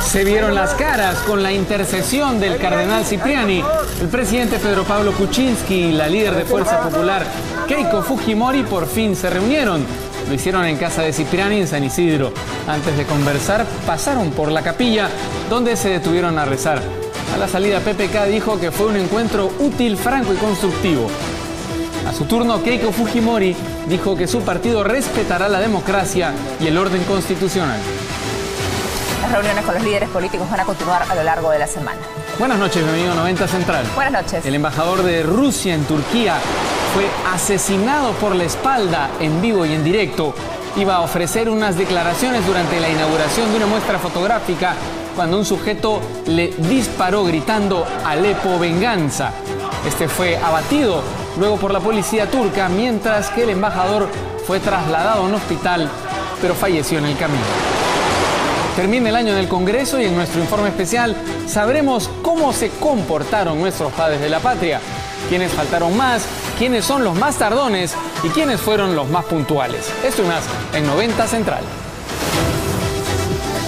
Se vieron las caras con la intercesión del cardenal Cipriani. El presidente Pedro Pablo Kuczynski y la líder de Fuerza Popular, Keiko Fujimori, por fin se reunieron. Lo hicieron en casa de Cipriani en San Isidro. Antes de conversar, pasaron por la capilla, donde se detuvieron a rezar. A la salida, PPK dijo que fue un encuentro útil, franco y constructivo. A su turno, Keiko Fujimori dijo que su partido respetará la democracia y el orden constitucional. Las reuniones con los líderes políticos van a continuar a lo largo de la semana. Buenas noches, bienvenido a 90 Central. Buenas noches. El embajador de Rusia en Turquía fue asesinado por la espalda en vivo y en directo. Iba a ofrecer unas declaraciones durante la inauguración de una muestra fotográfica cuando un sujeto le disparó gritando "Alepo venganza". Este fue abatido luego por la policía turca, mientras que el embajador fue trasladado a un hospital, pero falleció en el camino. Termina el año en el Congreso y en nuestro informe especial sabremos cómo se comportaron nuestros padres de la patria, quiénes faltaron más, quiénes son los más tardones y quiénes fueron los más puntuales. Esto y más en 90 Central.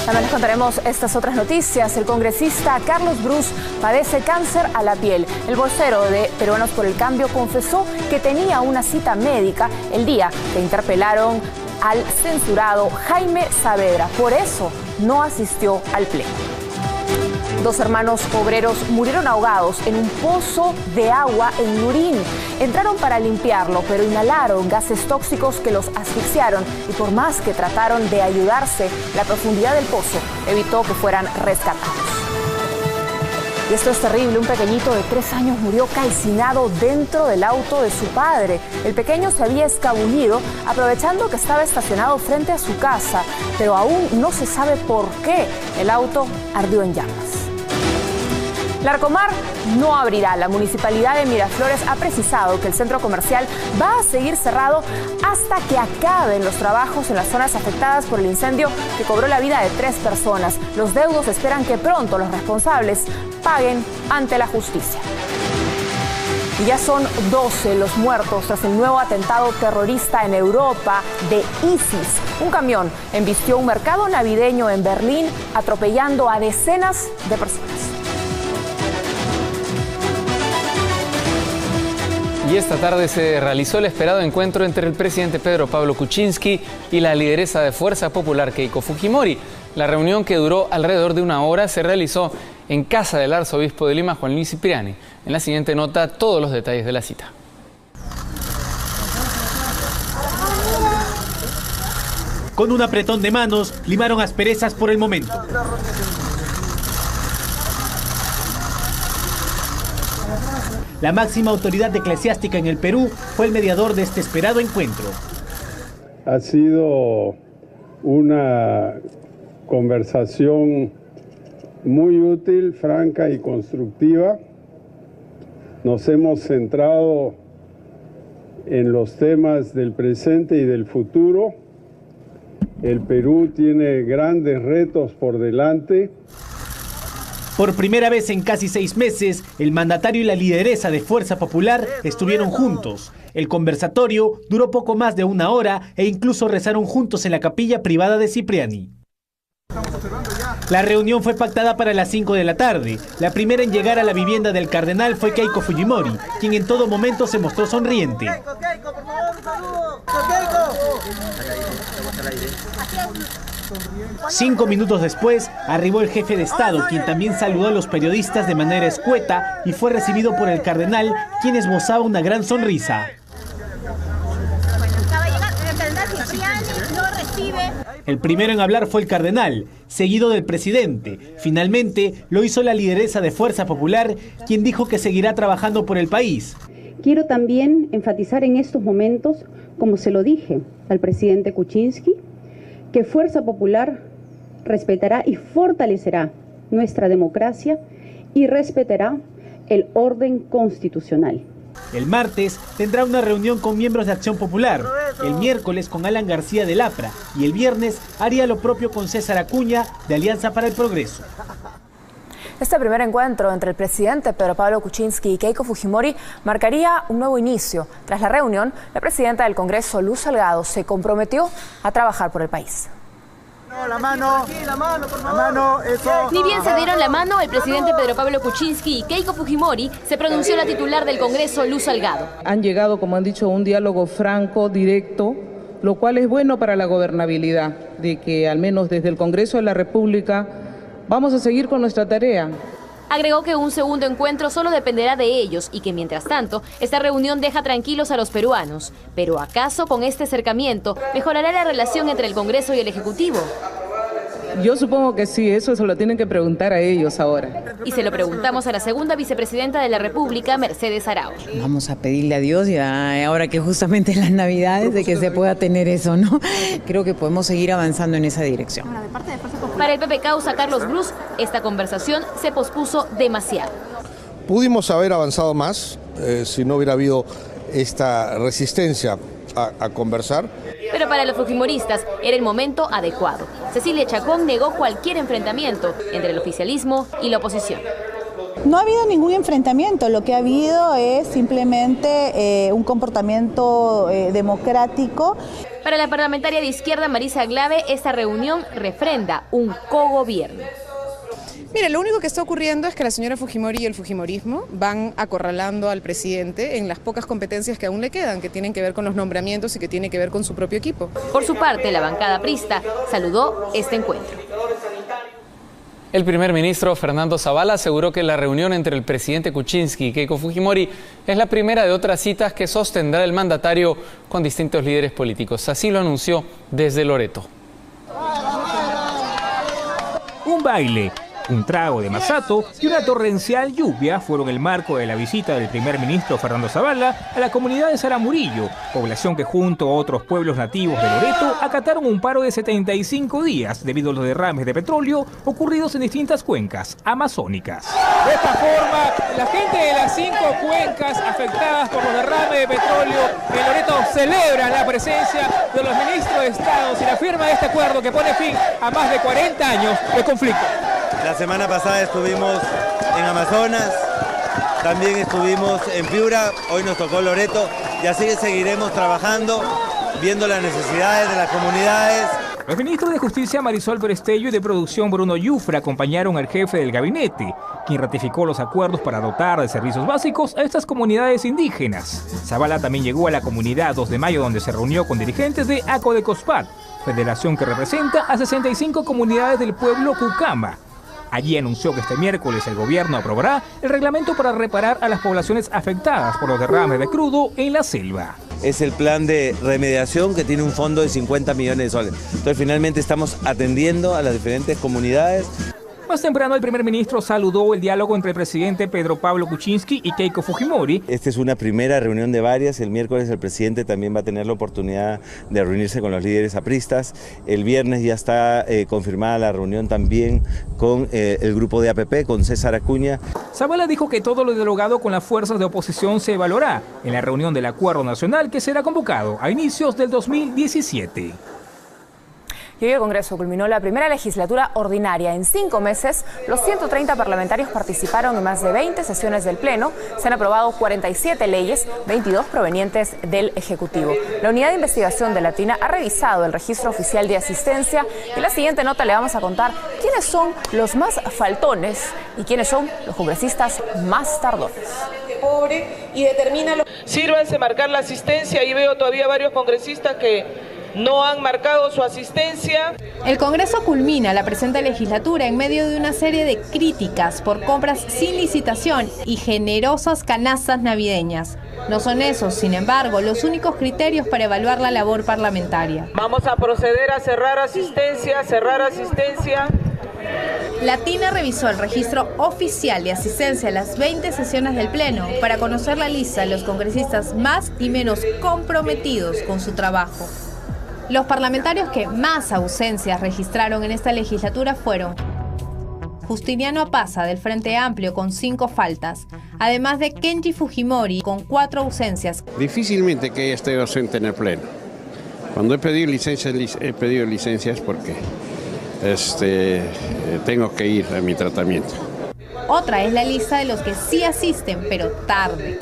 También les contaremos estas otras noticias. El congresista Carlos Brus padece cáncer a la piel. El vocero de Peruanos por el Cambio confesó que tenía una cita médica el día que interpelaron al censurado Jaime Saavedra. Por eso no asistió al pleno. 2 hermanos obreros murieron ahogados en un pozo de agua en Lurín. Entraron para limpiarlo, pero inhalaron gases tóxicos que los asfixiaron y por más que trataron de ayudarse, la profundidad del pozo evitó que fueran rescatados. Y esto es terrible, un pequeñito de 3 años murió calcinado dentro del auto de su padre. El pequeño se había escabullido aprovechando que estaba estacionado frente a su casa, pero aún no se sabe por qué el auto ardió en llamas. Larcomar no abrirá. La municipalidad de Miraflores ha precisado que el centro comercial va a seguir cerrado hasta que acaben los trabajos en las zonas afectadas por el incendio que cobró la vida de 3 personas. Los deudos esperan que pronto los responsables paguen ante la justicia. Y ya son 12 los muertos tras el nuevo atentado terrorista en Europa de ISIS. Un camión embistió un mercado navideño en Berlín, atropellando a decenas de personas. Y esta tarde se realizó el esperado encuentro entre el presidente Pedro Pablo Kuczynski y la lideresa de Fuerza Popular, Keiko Fujimori. La reunión, que duró alrededor de 1 hora, se realizó en casa del arzobispo de Lima, Juan Luis Cipriani. En la siguiente nota, todos los detalles de la cita. Con un apretón de manos, limaron asperezas por el momento. La máxima autoridad eclesiástica en el Perú fue el mediador de este esperado encuentro. Ha sido una conversación muy útil, franca y constructiva. Nos hemos centrado en los temas del presente y del futuro. El Perú tiene grandes retos por delante. Por primera vez en casi 6 meses, el mandatario y la lideresa de Fuerza Popular estuvieron juntos. El conversatorio duró poco más de 1 hora e incluso rezaron juntos en la capilla privada de Cipriani. La reunión fue pactada para las 5 de la tarde. La primera en llegar a la vivienda del cardenal fue Keiko Fujimori, quien en todo momento se mostró sonriente. 5 minutos después, arribó el jefe de Estado, quien también saludó a los periodistas de manera escueta y fue recibido por el cardenal, quien esbozaba una gran sonrisa. El primero en hablar fue el cardenal, seguido del presidente. Finalmente, lo hizo la lideresa de Fuerza Popular, quien dijo que seguirá trabajando por el país. Quiero también enfatizar en estos momentos, como se lo dije al presidente Kuczynski, que Fuerza Popular respetará y fortalecerá nuestra democracia y respetará el orden constitucional. El martes tendrá una reunión con miembros de Acción Popular, el miércoles con Alan García del APRA y el viernes haría lo propio con César Acuña de Alianza para el Progreso. Este primer encuentro entre el presidente Pedro Pablo Kuczynski y Keiko Fujimori marcaría un nuevo inicio. Tras la reunión, la presidenta del Congreso, Luz Salgado, se comprometió a trabajar por el país. La mano, eso. Ni bien se dieron la mano, el presidente Pedro Pablo Kuczynski y Keiko Fujimori, se pronunció la titular del Congreso, Luz Salgado. Han llegado, como han dicho, a un diálogo franco, directo, lo cual es bueno para la gobernabilidad, de que al menos desde el Congreso de la República vamos a seguir con nuestra tarea. Agregó que un segundo encuentro solo dependerá de ellos y que mientras tanto esta reunión deja tranquilos a los peruanos. Pero ¿acaso con este acercamiento mejorará la relación entre el Congreso y el Ejecutivo? Yo supongo que sí, eso se lo tienen que preguntar a ellos ahora. Y se lo preguntamos a la segunda vicepresidenta de la República, Mercedes Arauz. Vamos a pedirle a Dios, ya ahora que justamente en las Navidades, de que se pueda tener eso, ¿no? Creo que podemos seguir avanzando en esa dirección. Para el PP Causa Carlos Brus, esta conversación se pospuso demasiado. Pudimos haber avanzado más si no hubiera habido esta resistencia a conversar. Pero para los fujimoristas era el momento adecuado. Cecilia Chacón negó cualquier enfrentamiento entre el oficialismo y la oposición. No ha habido ningún enfrentamiento, lo que ha habido es simplemente un comportamiento democrático. Para la parlamentaria de izquierda Marisa Glave, esta reunión refrenda un cogobierno. Mire, lo único que está ocurriendo es que la señora Fujimori y el fujimorismo van acorralando al presidente en las pocas competencias que aún le quedan, que tienen que ver con los nombramientos y que tienen que ver con su propio equipo. Por su parte, la bancada prista saludó este encuentro. El primer ministro Fernando Zavala aseguró que la reunión entre el presidente Kuczynski y Keiko Fujimori es la primera de otras citas que sostendrá el mandatario con distintos líderes políticos. Así lo anunció desde Loreto. Un baile, un trago de masato y una torrencial lluvia fueron el marco de la visita del primer ministro Fernando Zavala a la comunidad de Saramurillo, población que junto a otros pueblos nativos de Loreto acataron un paro de 75 días debido a los derrames de petróleo ocurridos en distintas cuencas amazónicas. De esta forma, la gente de las 5 cuencas afectadas por los derrames de petróleo en Loreto celebran la presencia de los ministros de Estado y la firma de este acuerdo que pone fin a más de 40 años de conflicto. La semana pasada estuvimos en Amazonas, también estuvimos en Piura, hoy nos tocó Loreto y así seguiremos trabajando, viendo las necesidades de las comunidades. Los ministros de Justicia Marisol Perestello y de Producción Bruno Yufra acompañaron al jefe del gabinete, quien ratificó los acuerdos para dotar de servicios básicos a estas comunidades indígenas. Zavala también llegó a la comunidad 2 de Mayo, donde se reunió con dirigentes de ACODECOSPAT, federación que representa a 65 comunidades del pueblo Cucama. Allí anunció que este miércoles el gobierno aprobará el reglamento para reparar a las poblaciones afectadas por los derrames de crudo en la selva. Es el plan de remediación que tiene un fondo de 50 millones de soles. Entonces finalmente estamos atendiendo a las diferentes comunidades. Más temprano, el primer ministro saludó el diálogo entre el presidente Pedro Pablo Kuczynski y Keiko Fujimori. Esta es una primera reunión de varias. El miércoles el presidente también va a tener la oportunidad de reunirse con los líderes apristas. El viernes ya está confirmada la reunión también con el grupo de APP, con César Acuña. Zavala dijo que todo lo dialogado con las fuerzas de oposición se evaluará en la reunión del Acuerdo Nacional que será convocado a inicios del 2017. Y hoy el Congreso culminó la primera legislatura ordinaria. En 5 meses, los 130 parlamentarios participaron en más de 20 sesiones del Pleno. Se han aprobado 47 leyes, 22 provenientes del Ejecutivo. La Unidad de Investigación de la TINA ha revisado el registro oficial de asistencia. Y en la siguiente nota le vamos a contar quiénes son los más faltones y quiénes son los congresistas más tardones. Pobre y determina. Sírvanse marcar la asistencia. Ahí veo todavía varios congresistas que no han marcado su asistencia. El Congreso culmina la presente legislatura en medio de una serie de críticas por compras sin licitación y generosas canastas navideñas. No son esos, sin embargo, los únicos criterios para evaluar la labor parlamentaria. Vamos a proceder a cerrar asistencia. La TINA revisó el registro oficial de asistencia a las 20 sesiones del Pleno para conocer la lista de los congresistas más y menos comprometidos con su trabajo. Los parlamentarios que más ausencias registraron en esta legislatura fueron Justiniano Apaza, del Frente Amplio, con 5 faltas, además de Kenji Fujimori, con 4 ausencias. Difícilmente que ella esté ausente en el Pleno. Cuando he pedido licencias porque tengo que ir a mi tratamiento. Otra es la lista de los que sí asisten, pero tarde.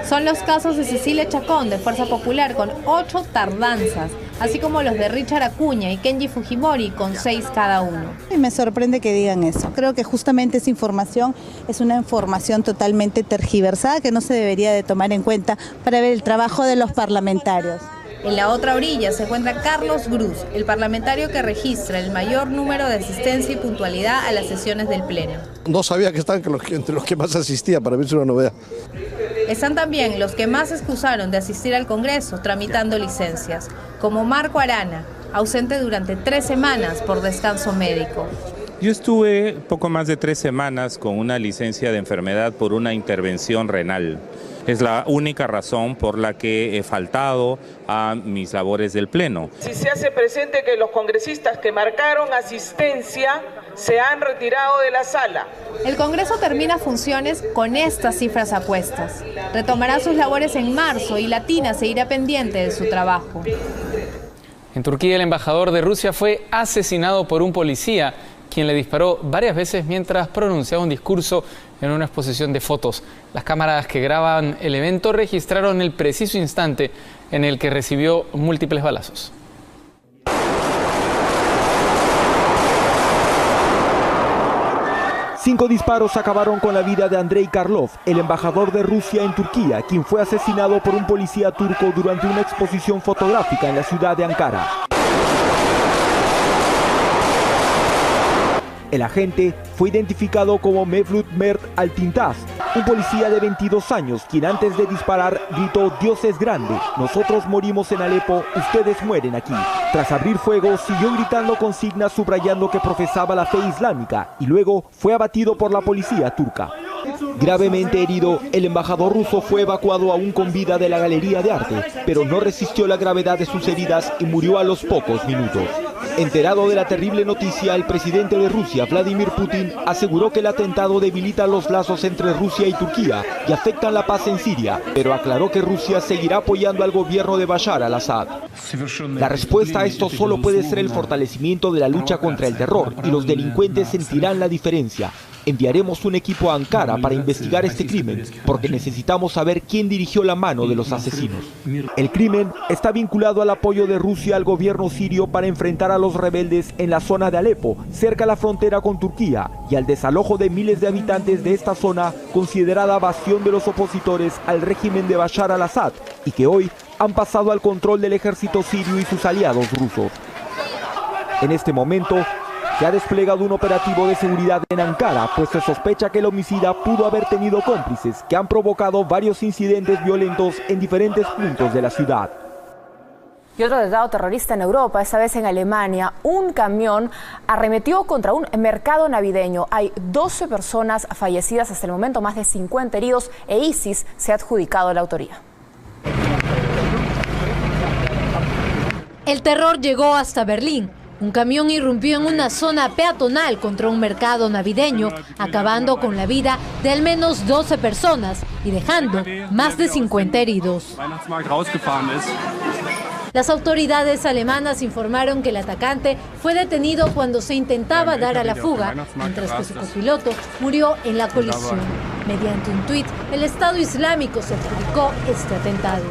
Son los casos de Cecilia Chacón, de Fuerza Popular, con 8 tardanzas, así como los de Richard Acuña y Kenji Fujimori con 6 cada uno. Y me sorprende que digan eso. Creo que justamente esa información es una información totalmente tergiversada que no se debería de tomar en cuenta para ver el trabajo de los parlamentarios. En la otra orilla se encuentra Carlos Brus, el parlamentario que registra el mayor número de asistencia y puntualidad a las sesiones del Pleno. No sabía que estaban entre los que más asistía, para mí es una novedad. Están también los que más excusaron de asistir al Congreso tramitando licencias, como Marco Arana, ausente durante 3 semanas por descanso médico. Yo estuve poco más de 3 semanas con una licencia de enfermedad por una intervención renal. Es la única razón por la que he faltado a mis labores del Pleno. Si se hace presente que los congresistas que marcaron asistencia se han retirado de la sala. El Congreso termina funciones con estas cifras apuestas. Retomará sus labores en marzo y Latina seguirá pendiente de su trabajo. En Turquía, el embajador de Rusia fue asesinado por un policía, quien le disparó varias veces mientras pronunciaba un discurso en una exposición de fotos. Las cámaras que graban el evento registraron el preciso instante en el que recibió múltiples balazos. Cinco disparos acabaron con la vida de Andrei Karlov, el embajador de Rusia en Turquía, quien fue asesinado por un policía turco durante una exposición fotográfica en la ciudad de Ankara. El agente fue identificado como Mevlut Mert Altintaz, un policía de 22 años, quien antes de disparar gritó: "Dios es grande, nosotros morimos en Alepo, ustedes mueren aquí". Tras abrir fuego, siguió gritando consignas subrayando que profesaba la fe islámica y luego fue abatido por la policía turca. Gravemente herido, el embajador ruso fue evacuado aún con vida de la galería de arte, pero no resistió la gravedad de sus heridas y murió a los pocos minutos. Enterado de la terrible noticia, el presidente de Rusia, Vladimir Putin, aseguró que el atentado debilita los lazos entre Rusia y Turquía y afecta la paz en Siria, pero aclaró que Rusia seguirá apoyando al gobierno de Bashar al-Assad. La respuesta a esto solo puede ser el fortalecimiento de la lucha contra el terror y los delincuentes sentirán la diferencia. Enviaremos un equipo a Ankara para investigar este crimen, porque necesitamos saber quién dirigió la mano de los asesinos. El crimen está vinculado al apoyo de Rusia al gobierno sirio para enfrentar a los rebeldes en la zona de Alepo, cerca a la frontera con Turquía, y al desalojo de miles de habitantes de esta zona, considerada bastión de los opositores al régimen de Bashar al-Assad, y que hoy han pasado al control del ejército sirio y sus aliados rusos. En este momento, se ha desplegado un operativo de seguridad en Ankara, pues se sospecha que el homicida pudo haber tenido cómplices que han provocado varios incidentes violentos en diferentes puntos de la ciudad. Y otro atentado terrorista en Europa, esta vez en Alemania. Un camión arremetió contra un mercado navideño. Hay 12 personas fallecidas hasta el momento, más de 50 heridos, e ISIS se ha adjudicado la autoría. El terror llegó hasta Berlín. Un camión irrumpió en una zona peatonal contra un mercado navideño, acabando con la vida de al menos 12 personas y dejando más de 50 heridos. Las autoridades alemanas informaron que el atacante fue detenido cuando se intentaba dar a la fuga, mientras que su copiloto murió en la colisión. Mediante un tuit, el Estado Islámico se adjudicó este atentado.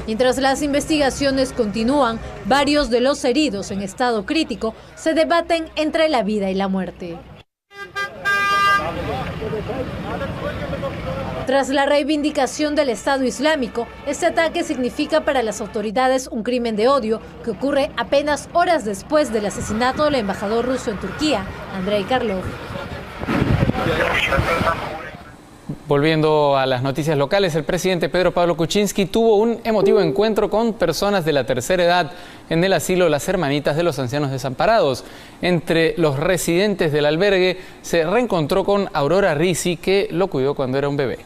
Mientras las investigaciones continúan, varios de los heridos en estado crítico se debaten entre la vida y la muerte. Tras la reivindicación del Estado Islámico, este ataque significa para las autoridades un crimen de odio que ocurre apenas horas después del asesinato del embajador ruso en Turquía, Andrei Karlov. Volviendo a las noticias locales, el presidente Pedro Pablo Kuczynski tuvo un emotivo encuentro con personas de la tercera edad en el asilo Las Hermanitas de los Ancianos Desamparados. Entre los residentes del albergue se reencontró con Aurora Risi, que lo cuidó cuando era un bebé.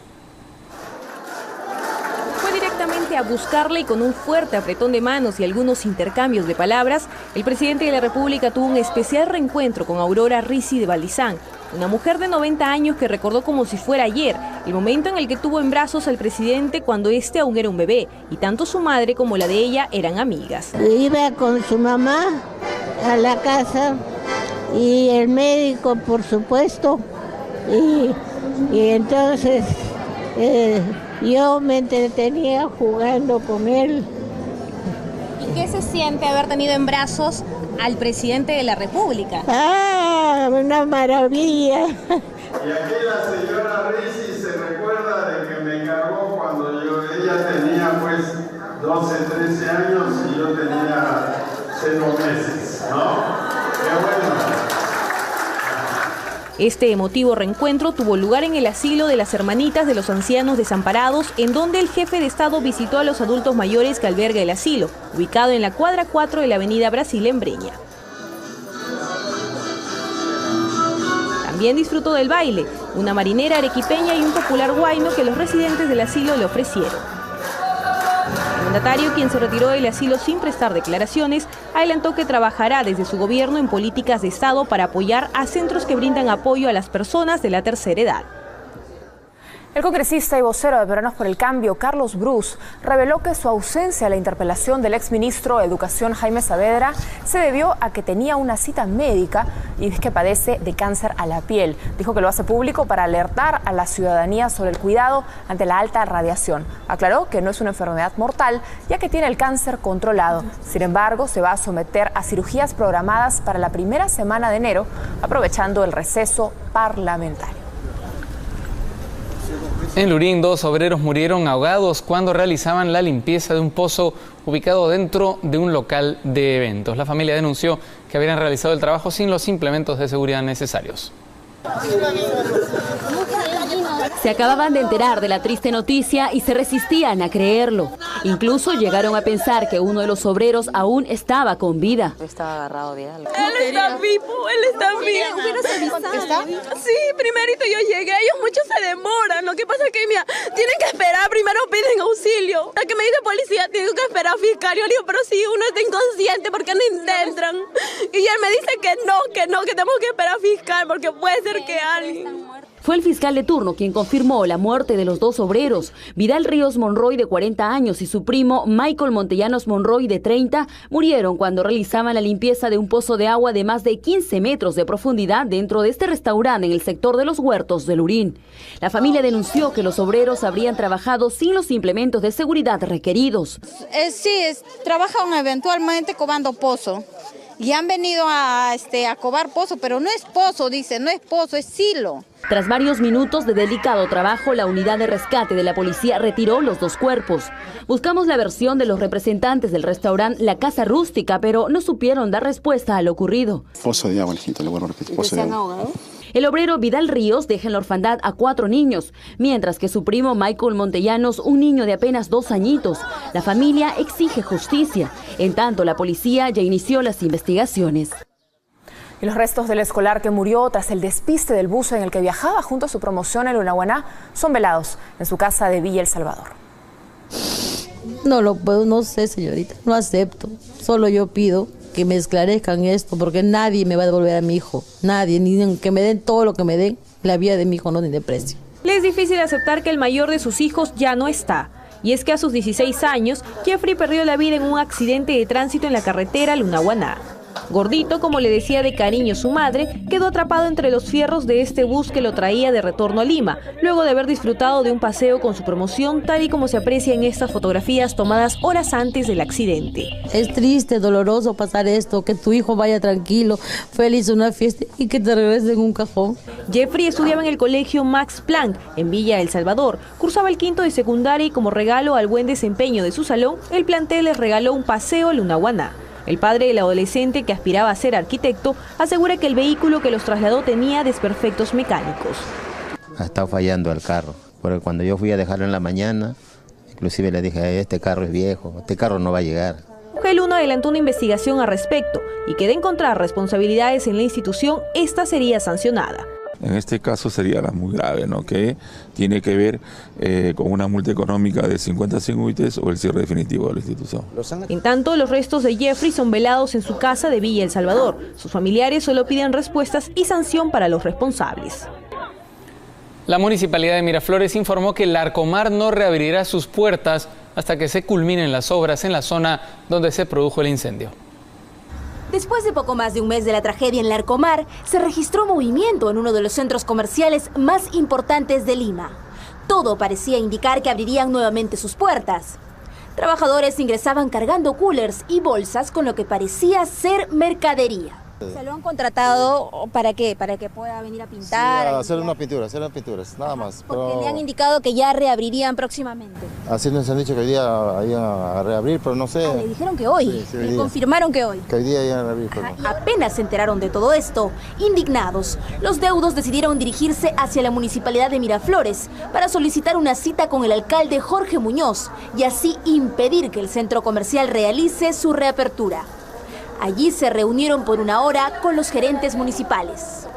Fue directamente a buscarla y con un fuerte apretón de manos y algunos intercambios de palabras, el presidente de la República tuvo un especial reencuentro con Aurora Risi de Valdizán, una mujer de 90 años que recordó como si fuera ayer el momento en el que tuvo en brazos al presidente cuando este aún era un bebé, y tanto su madre como la de ella eran amigas. Iba con su mamá a la casa y el médico, por supuesto, y entonces yo me entretenía jugando con él ¿Qué se siente haber tenido en brazos al presidente de la República? ¡Ah, una maravilla! Y aquí la señora Risi se recuerda de que me cargó cuando ella tenía pues 12, 13 años y yo tenía 0 meses, ¿no? Qué bueno. Este emotivo reencuentro tuvo lugar en el asilo de las Hermanitas de los Ancianos Desamparados, en donde el jefe de Estado visitó a los adultos mayores que alberga el asilo, ubicado en la cuadra 4 de la avenida Brasil en Breña. También disfrutó del baile, una marinera arequipeña y un popular huayno que los residentes del asilo le ofrecieron. El mandatario, quien se retiró del asilo sin prestar declaraciones, adelantó que trabajará desde su gobierno en políticas de Estado para apoyar a centros que brindan apoyo a las personas de la tercera edad. El congresista y vocero de Peruanos por el Cambio, Carlos Brus, reveló que su ausencia a la interpelación del exministro de Educación, Jaime Saavedra, se debió a que tenía una cita médica y es que padece de cáncer a la piel. Dijo que lo hace público para alertar a la ciudadanía sobre el cuidado ante la alta radiación. Aclaró que no es una enfermedad mortal, ya que tiene el cáncer controlado. Sin embargo, se va a someter a cirugías programadas para la primera semana de enero, aprovechando el receso parlamentario. En Lurín, 2 obreros murieron ahogados cuando realizaban la limpieza de un pozo ubicado dentro de un local de eventos. La familia denunció que habían realizado el trabajo sin los implementos de seguridad necesarios. Se acababan de enterar de la triste noticia y se resistían a creerlo. Incluso llegaron a pensar que uno de los obreros aún estaba con vida. Estaba agarrado de algo. Él está vivo, él está vivo. ¿Está? Sí, primerito yo llegué, ellos mucho se demoran. Lo que pasa es que mira, tienen que esperar, primero piden auxilio. La que me dice policía, tienen que esperar a fiscal. Yo le digo, pero si uno está inconsciente, ¿por qué no intentan? Y él me dice que tenemos que esperar a fiscal porque puede ser que alguien... Fue el fiscal de turno quien confirmó la muerte de los 2 obreros, Vidal Ríos Monroy de 40 años y su primo Michael Montellanos Monroy de 30, murieron cuando realizaban la limpieza de un pozo de agua de más de 15 metros de profundidad dentro de este restaurante en el sector de los Huertos de Lurín. La familia denunció que los obreros habrían trabajado sin los implementos de seguridad requeridos. Trabajan eventualmente cavando pozo. Y han venido a cavar pozo, pero no es pozo, dice, no es pozo, es silo. Tras varios minutos de delicado trabajo, la unidad de rescate de la policía retiró los 2 cuerpos. Buscamos la versión de los representantes del restaurante La Casa Rústica, pero no supieron dar respuesta a lo ocurrido. Pozo de agua, hijito, le voy a repetir, pozo de agua. El obrero Vidal Ríos deja en la orfandad a 4 niños, mientras que su primo Michael Montellanos, un niño de apenas 2 añitos. La familia exige justicia. En tanto, la policía ya inició las investigaciones. Y los restos del escolar que murió tras el despiste del bus en el que viajaba junto a su promoción en Lunahuaná son velados en su casa de Villa El Salvador. No lo puedo, no sé, señorita, no acepto. Solo yo pido que me esclarezcan esto, porque nadie me va a devolver a mi hijo. Nadie, ni que me den todo lo que me den, la vida de mi hijo no tiene precio. Le es difícil aceptar que el mayor de sus hijos ya no está. Y es que a sus 16 años, Jeffrey perdió la vida en un accidente de tránsito en la carretera Lunahuaná. Gordito, como le decía de cariño su madre, quedó atrapado entre los fierros de este bus que lo traía de retorno a Lima, luego de haber disfrutado de un paseo con su promoción, tal y como se aprecia en estas fotografías tomadas horas antes del accidente. Es triste, doloroso pasar esto, que tu hijo vaya tranquilo, feliz a una fiesta y que te regrese en un cajón. Jeffrey estudiaba en el colegio Max Planck, en Villa El Salvador. Cursaba el 5º de secundaria y como regalo al buen desempeño de su salón, el plantel les regaló un paseo a Lunahuaná. El padre del adolescente, que aspiraba a ser arquitecto, asegura que el vehículo que los trasladó tenía desperfectos mecánicos. Ha estado fallando el carro, porque cuando yo fui a dejarlo en la mañana, inclusive le dije, este carro es viejo, este carro no va a llegar. El 1 adelantó una investigación al respecto y que de encontrar responsabilidades en la institución, esta sería sancionada. En este caso sería la muy grave, ¿no? Que tiene que ver con una multa económica de 50 UITs o el cierre definitivo de la institución. En tanto, los restos de Jeffrey son velados en su casa de Villa El Salvador. Sus familiares solo piden respuestas y sanción para los responsables. La Municipalidad de Miraflores informó que el Larcomar no reabrirá sus puertas hasta que se culminen las obras en la zona donde se produjo el incendio. Después de poco más de un mes de la tragedia en Larcomar, se registró movimiento en uno de los centros comerciales más importantes de Lima. Todo parecía indicar que abrirían nuevamente sus puertas. Trabajadores ingresaban cargando coolers y bolsas con lo que parecía ser mercadería. ¿Se lo han contratado para qué? ¿Para que pueda venir a pintar? Sí, a hacer unas pinturas, nada más. Porque le han indicado que ya reabrirían próximamente. Así nos han dicho que hoy día iban a reabrir, pero no sé. Le dijeron que hoy, le confirmaron que hoy. Que hoy día iban a reabrir. Y apenas se enteraron de todo esto, indignados, los deudos decidieron dirigirse hacia la Municipalidad de Miraflores para solicitar una cita con el alcalde Jorge Muñoz y así impedir que el centro comercial realice su reapertura. Allí se reunieron por una hora con los gerentes municipales.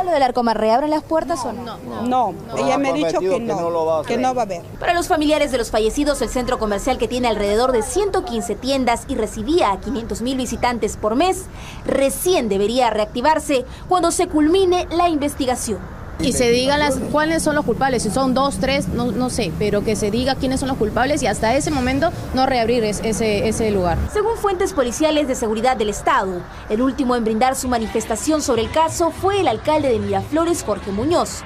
¿Lo del Arcomar, reabren las puertas o no? No, ella me ha dicho que no va a haber. Para los familiares de los fallecidos, el centro comercial, que tiene alrededor de 115 tiendas y recibía a 500.000 visitantes por mes, recién debería reactivarse cuando se culmine la investigación. Y se diga cuáles son los culpables, si son 2, 3, no sé, pero que se diga quiénes son los culpables y hasta ese momento no reabrir ese lugar. Según fuentes policiales de seguridad del Estado, el último en brindar su manifestación sobre el caso fue el alcalde de Miraflores, Jorge Muñoz.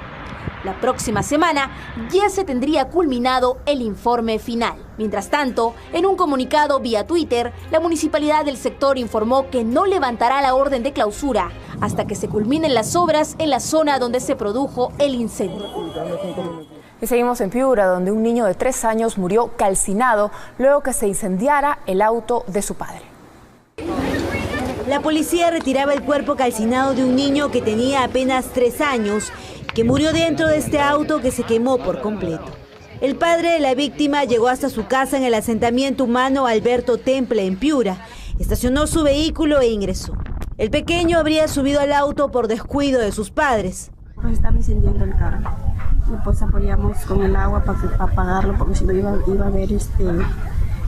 La próxima semana ya se tendría culminado el informe final. Mientras tanto, en un comunicado vía Twitter, la municipalidad del sector informó que no levantará la orden de clausura hasta que se culminen las obras en la zona donde se produjo el incendio. Y seguimos en Piura, donde un niño de 3 años murió calcinado luego que se incendiara el auto de su padre. La policía retiraba el cuerpo calcinado de un niño que tenía apenas 3 años, que murió dentro de este auto que se quemó por completo. El padre de la víctima llegó hasta su casa en el asentamiento humano Alberto Temple en Piura, estacionó su vehículo e ingresó. El pequeño habría subido al auto por descuido de sus padres. Estaba incendiando el carro y pues apoyamos con el agua para apagarlo, porque si no iba a haber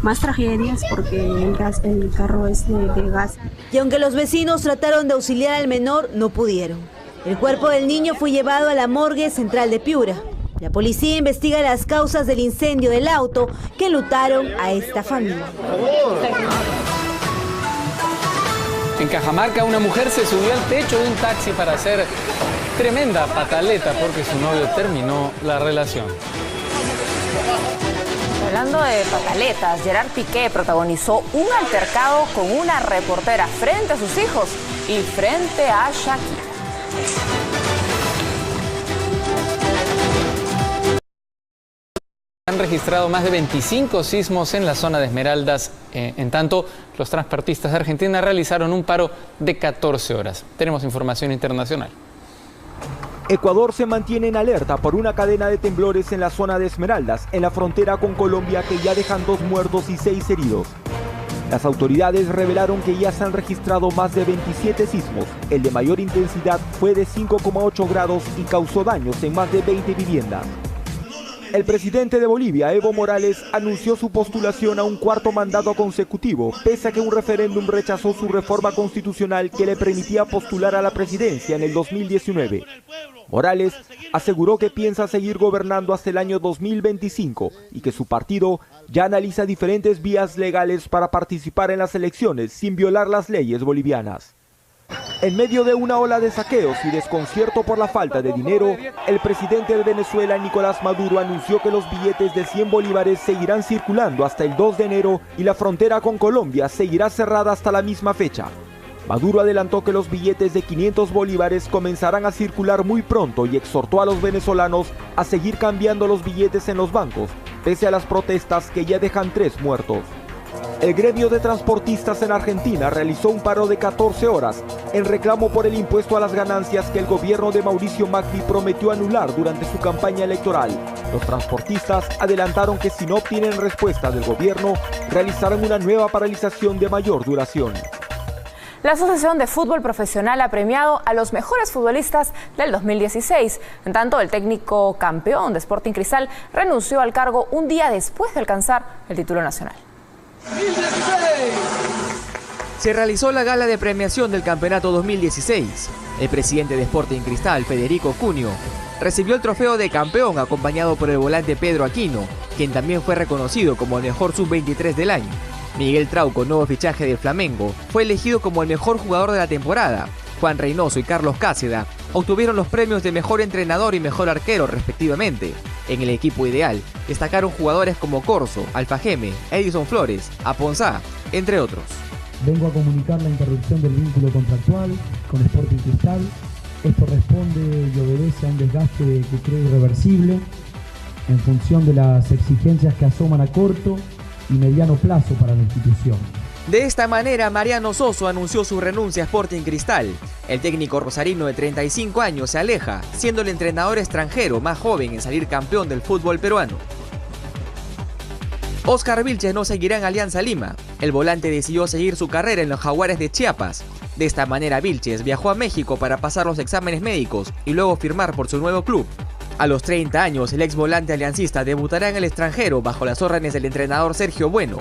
más tragedias, porque el carro es de gas. Y aunque los vecinos trataron de auxiliar al menor, no pudieron. El cuerpo del niño fue llevado a la morgue central de Piura. La policía investiga las causas del incendio del auto que enlutaron a esta familia. En Cajamarca, una mujer se subió al techo de un taxi para hacer tremenda pataleta porque su novio terminó la relación. Hablando de pataletas, Gerard Piqué protagonizó un altercado con una reportera frente a sus hijos y frente a Shakira. Han registrado más de 25 sismos en la zona de Esmeraldas. En tanto, los transportistas de Argentina realizaron un paro de 14 horas. Tenemos información internacional. Ecuador se mantiene en alerta por una cadena de temblores en la zona de Esmeraldas, en la frontera con Colombia, que ya dejan 2 muertos y 6 heridos. Las autoridades revelaron que ya se han registrado más de 27 sismos. El de mayor intensidad fue de 5,8 grados y causó daños en más de 20 viviendas. El presidente de Bolivia, Evo Morales, anunció su postulación a un 4º mandato consecutivo, pese a que un referéndum rechazó su reforma constitucional que le permitía postular a la presidencia en el 2019. Morales aseguró que piensa seguir gobernando hasta el año 2025 y que su partido ya analiza diferentes vías legales para participar en las elecciones sin violar las leyes bolivianas. En medio de una ola de saqueos y desconcierto por la falta de dinero, el presidente de Venezuela, Nicolás Maduro, anunció que los billetes de 100 bolívares seguirán circulando hasta el 2 de enero y la frontera con Colombia seguirá cerrada hasta la misma fecha. Maduro adelantó que los billetes de 500 bolívares comenzarán a circular muy pronto y exhortó a los venezolanos a seguir cambiando los billetes en los bancos, pese a las protestas que ya dejan 3 muertos. El gremio de transportistas en Argentina realizó un paro de 14 horas en reclamo por el impuesto a las ganancias que el gobierno de Mauricio Macri prometió anular durante su campaña electoral. Los transportistas adelantaron que si no obtienen respuesta del gobierno, realizarán una nueva paralización de mayor duración. La Asociación de Fútbol Profesional ha premiado a los mejores futbolistas del 2016. En tanto, el técnico campeón de Sporting Cristal renunció al cargo un día después de alcanzar el título nacional. Se realizó la gala de premiación del campeonato 2016. El presidente de Sporting Cristal, Federico Cunio, recibió el trofeo de campeón acompañado por el volante Pedro Aquino, quien también fue reconocido como el mejor sub-23 del año. Miguel Trauco, nuevo fichaje del Flamengo, fue elegido como el mejor jugador de la temporada. Juan Reynoso y Carlos Cáceda obtuvieron los premios de mejor entrenador y mejor arquero respectivamente. En el equipo ideal destacaron jugadores como Corso, Alfajeme, Edison Flores, Aponzá, entre otros. Vengo a comunicar la interrupción del vínculo contractual con Sporting Cristal. Esto responde y obedece a un desgaste que creo irreversible en función de las exigencias que asoman a corto y mediano plazo para la institución. De esta manera, Mariano Soso anunció su renuncia a Sporting Cristal. El técnico rosarino de 35 años se aleja, siendo el entrenador extranjero más joven en salir campeón del fútbol peruano. Oscar Vilches no seguirá en Alianza Lima. El volante decidió seguir su carrera en los Jaguares de Chiapas. De esta manera, Vilches viajó a México para pasar los exámenes médicos y luego firmar por su nuevo club. A los 30 años, el ex volante aliancista debutará en el extranjero bajo las órdenes del entrenador Sergio Bueno.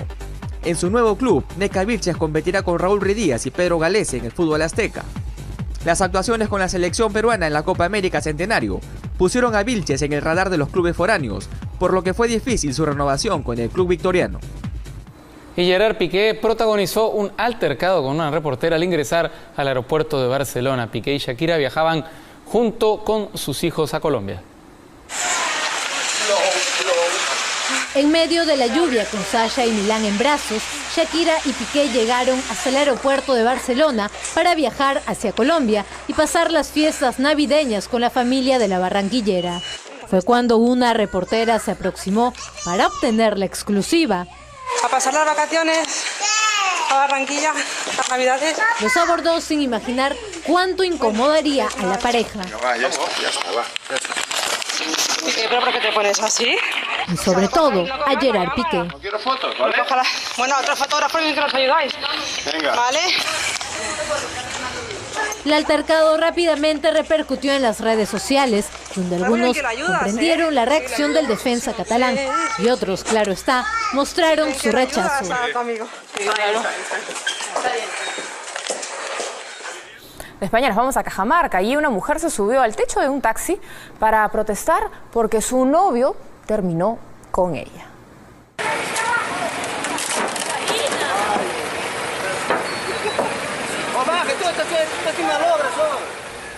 En su nuevo club, Neca Vilches competirá con Raúl Ruidíaz y Pedro Galese en el fútbol azteca. Las actuaciones con la selección peruana en la Copa América Centenario pusieron a Vilches en el radar de los clubes foráneos, por lo que fue difícil su renovación con el club victoriano. Y Gerard Piqué protagonizó un altercado con una reportera al ingresar al aeropuerto de Barcelona. Piqué y Shakira viajaban junto con sus hijos a Colombia. En medio de la lluvia, con Sasha y Milán en brazos, Shakira y Piqué llegaron hasta el aeropuerto de Barcelona para viajar hacia Colombia y pasar las fiestas navideñas con la familia de la barranquillera. Fue cuando una reportera se aproximó para obtener la exclusiva. A pasar las vacaciones a Barranquilla, las navidades. Los abordó sin imaginar cuánto incomodaría a la pareja. Ya está, va. ¿Pero por qué te pones así? Y sobre todo a Gerard Piqué. No quiero fotos, ¿vale? Bueno, otro fotógrafo que nos ayudáis. Venga. ¿Vale? El altercado rápidamente repercutió en las redes sociales, donde algunos comprendieron la reacción del defensa catalán y otros, claro está, mostraron su rechazo. De España nos vamos a Cajamarca y una mujer se subió al techo de un taxi para protestar porque su novio terminó con ella.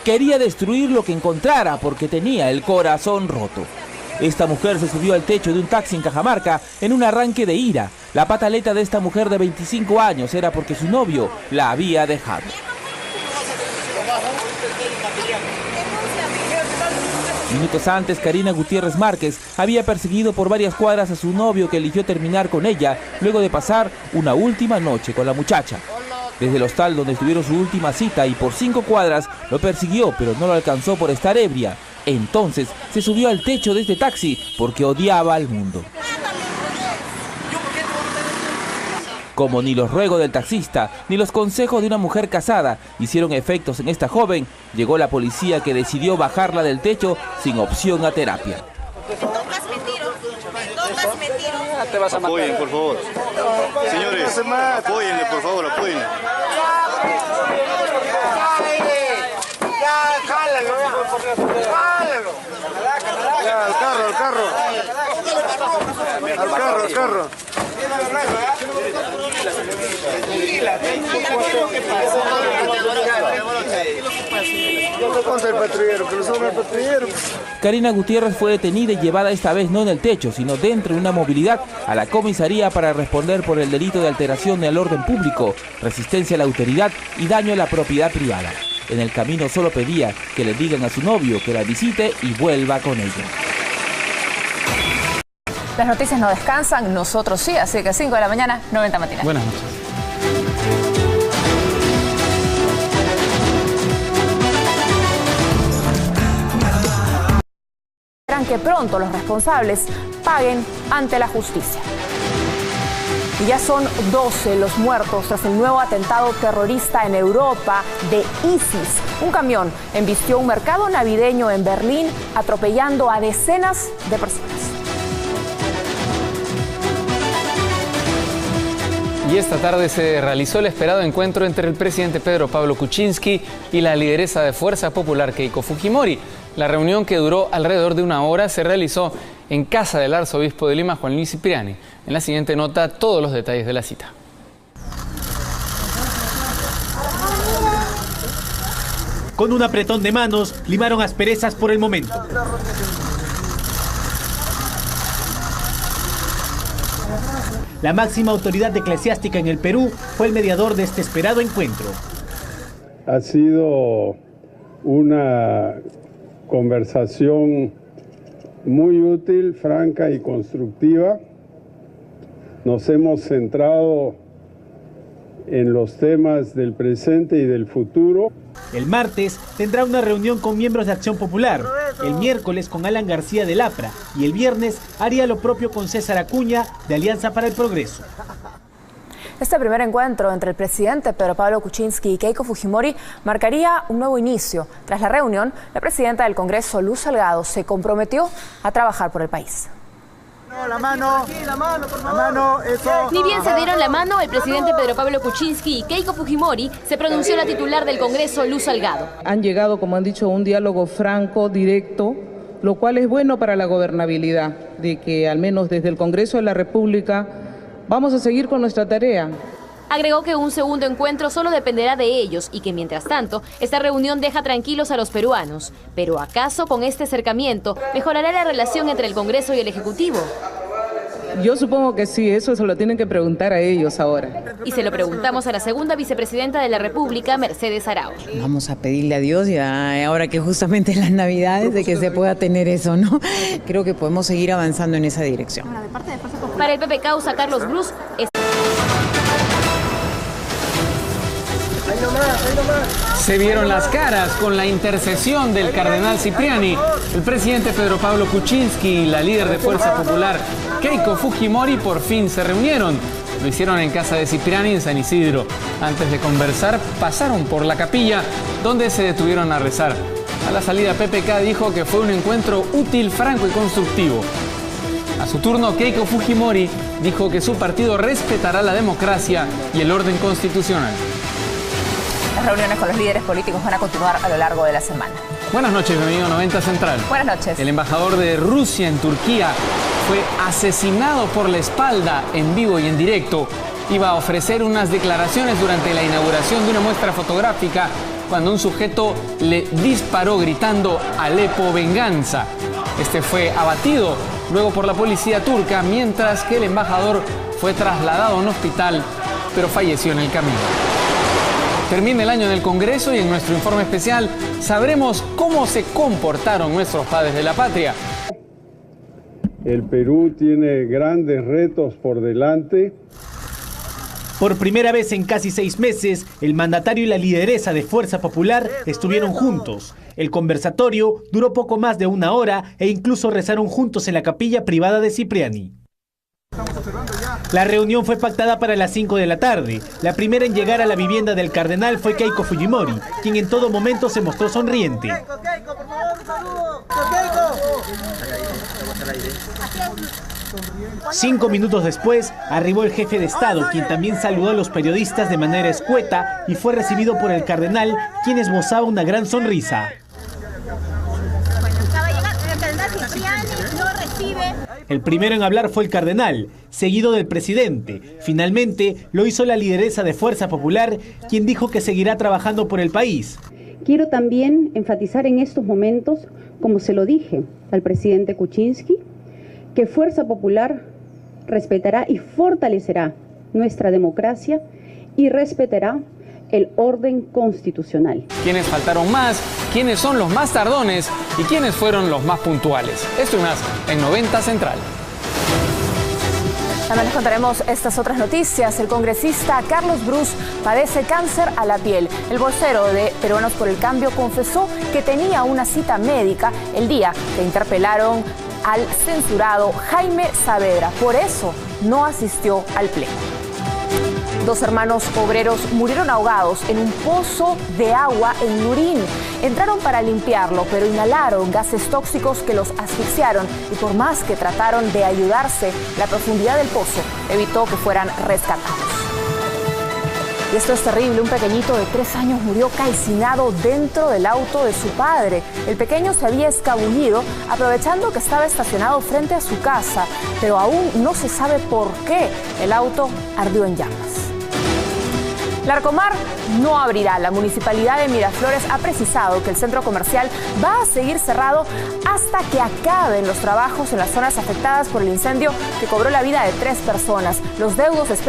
Quería destruir lo que encontrara porque tenía el corazón roto. Esta mujer se subió al techo de un taxi en Cajamarca en un arranque de ira. La pataleta de esta mujer de 25 años era porque su novio la había dejado. Minutos antes, Karina Gutiérrez Márquez había perseguido por varias cuadras a su novio, que eligió terminar con ella luego de pasar una última noche con la muchacha. Desde el hostal donde tuvieron su última cita y por 5 cuadras lo persiguió, pero no lo alcanzó por estar ebria. Entonces se subió al techo de este taxi porque odiaba al mundo. Como ni los ruegos del taxista ni los consejos de una mujer casada hicieron efectos en esta joven, llegó la policía, que decidió bajarla del techo sin opción a terapia. Apoyen, por favor. Señores, apóyenle, por favor, apóyenle. Ya, al carro. Al carro. Karina Gutiérrez fue detenida y llevada esta vez no en el techo, sino dentro de una movilidad a la comisaría para responder por el delito de alteración del orden público, resistencia a la autoridad y daño a la propiedad privada. En el camino solo pedía que le digan a su novio que la visite y vuelva con ella. Las noticias no descansan, nosotros sí, así que 5 de la mañana, 90 matinales. Buenas noches. Esperan que pronto los responsables paguen ante la justicia. Y ya son 12 los muertos tras el nuevo atentado terrorista en Europa de ISIS. Un camión embistió un mercado navideño en Berlín, atropellando a decenas de personas. Y esta tarde se realizó el esperado encuentro entre el presidente Pedro Pablo Kuczynski y la lideresa de Fuerza Popular Keiko Fujimori. La reunión, que duró alrededor de una hora, se realizó en casa del arzobispo de Lima, Juan Luis Cipriani. En la siguiente nota, todos los detalles de la cita. Con un apretón de manos, limaron asperezas por el momento. La máxima autoridad eclesiástica en el Perú fue el mediador de este esperado encuentro. Ha sido una conversación muy útil, franca y constructiva. Nos hemos centrado en los temas del presente y del futuro. El martes tendrá una reunión con miembros de Acción Popular, el miércoles con Alan García del APRA y el viernes haría lo propio con César Acuña de Alianza para el Progreso. Este primer encuentro entre el presidente Pedro Pablo Kuczynski y Keiko Fujimori marcaría un nuevo inicio. Tras la reunión, la presidenta del Congreso, Luz Salgado, se comprometió a trabajar por el país. La mano, eso. Ni bien se dieron la mano, el presidente Pedro Pablo Kuczynski y Keiko Fujimori, se pronunció la titular del Congreso, Luz Salgado. Han llegado, como han dicho, a un diálogo franco, directo, lo cual es bueno para la gobernabilidad, de que al menos desde el Congreso de la República vamos a seguir con nuestra tarea. Agregó que un segundo encuentro solo dependerá de ellos y que mientras tanto, esta reunión deja tranquilos a los peruanos. Pero ¿acaso con este acercamiento mejorará la relación entre el Congreso y el Ejecutivo? Yo supongo que sí, eso se lo tienen que preguntar a ellos ahora. Y se lo preguntamos a la segunda vicepresidenta de la República, Mercedes Arauz. Vamos a pedirle a Dios, ya ahora que justamente en las Navidades, de que se pueda tener eso, ¿no? Creo que podemos seguir avanzando en esa dirección. Para el PP Causa, Carlos Bruce, Se vieron las caras con la intercesión del cardenal Cipriani. El presidente Pedro Pablo Kuczynski y la líder de Fuerza Popular, Keiko Fujimori, por fin se reunieron. Lo hicieron en casa de Cipriani en San Isidro. Antes de conversar, pasaron por la capilla, donde se detuvieron a rezar. A la salida, PPK dijo que fue un encuentro útil, franco y constructivo. A su turno, Keiko Fujimori dijo que su partido respetará la democracia y el orden constitucional. Las reuniones con los líderes políticos van a continuar a lo largo de la semana. Buenas noches, bienvenido a 90 Central. Buenas noches. El embajador de Rusia en Turquía fue asesinado por la espalda en vivo y en directo. Iba a ofrecer unas declaraciones durante la inauguración de una muestra fotográfica cuando un sujeto le disparó gritando "Alepo, venganza". Este fue abatido luego por la policía turca, mientras que el embajador fue trasladado a un hospital, pero falleció en el camino. Termina el año en el Congreso y en nuestro informe especial sabremos cómo se comportaron nuestros padres de la patria. El Perú tiene grandes retos por delante. Por primera vez en casi 6 meses, el mandatario y la lideresa de Fuerza Popular estuvieron juntos. El conversatorio duró poco más de 1 hora e incluso rezaron juntos en la capilla privada de Cipriani. La reunión fue pactada para las 5 de la tarde. La primera en llegar a la vivienda del cardenal fue Keiko Fujimori, quien en todo momento se mostró sonriente. 5 minutos después, arribó el jefe de Estado, quien también saludó a los periodistas de manera escueta y fue recibido por el cardenal, quien esbozaba una gran sonrisa. El primero en hablar fue el cardenal, seguido del presidente. Finalmente, lo hizo la lideresa de Fuerza Popular, quien dijo que seguirá trabajando por el país. Quiero también enfatizar en estos momentos, como se lo dije al presidente Kuczynski, que Fuerza Popular respetará y fortalecerá nuestra democracia y respetará el orden constitucional. ¿Quiénes faltaron más? ¿Quiénes son los más tardones? ¿Y quiénes fueron los más puntuales? Esto y más en 90 Central. También les contaremos estas otras noticias. El congresista Carlos Bruce padece cáncer a la piel. El vocero de Peruanos por el Cambio confesó que tenía una cita médica el día que interpelaron al censurado Jaime Saavedra. Por eso no asistió al pleno. 2 hermanos obreros murieron ahogados en un pozo de agua en Lurín. Entraron para limpiarlo, pero inhalaron gases tóxicos que los asfixiaron y por más que trataron de ayudarse, la profundidad del pozo evitó que fueran rescatados. Y esto es terrible, un pequeñito de 3 años murió calcinado dentro del auto de su padre. El pequeño se había escabullido aprovechando que estaba estacionado frente a su casa, pero aún no se sabe por qué el auto ardió en llamas. Larcomar no abrirá. La municipalidad de Miraflores ha precisado que el centro comercial va a seguir cerrado hasta que acaben los trabajos en las zonas afectadas por el incendio que cobró la vida de 3 personas. Los deudos